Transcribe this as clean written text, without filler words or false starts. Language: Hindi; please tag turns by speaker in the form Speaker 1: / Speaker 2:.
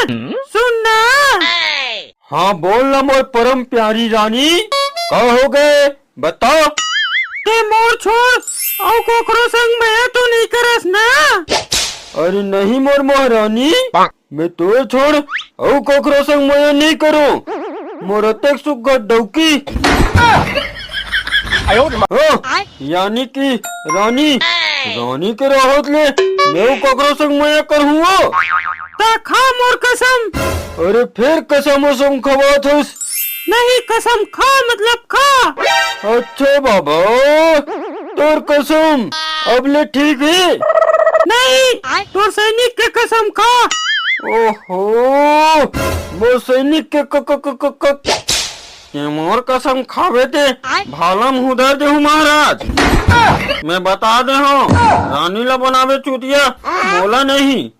Speaker 1: महाराज सुनना।
Speaker 2: हाँ बोल ना मोर परम प्यारी रानी, कहो हो गए बताओ।
Speaker 1: ते मोर छोड़ और कोकरो संग मैं तो नहीं करस ना।
Speaker 2: अरे नहीं मोर महारानी, मैं तो छोड़ और कोकरो संग मैं नहीं करूं। मोर अतेक सुख डौकी यानी कि रानी रानी के राहत ले मैं कोकरो संग मैं करूँ।
Speaker 1: ता खा मोर कसम।
Speaker 2: अरे फिर कसम उसम खवात हस।
Speaker 1: नहीं कसम खा मतलब खा।
Speaker 2: अच्छा बाबा तोर कसम अब ले ठीक है।
Speaker 1: नहीं तोर सैनिक के कसम खा।
Speaker 2: ओहो वो सैनिक के मोर कसम खावे दे भालम उधर दे महाराज। मैं बता दे हूँ रानी ला बनावे चुतिया बोला नहीं।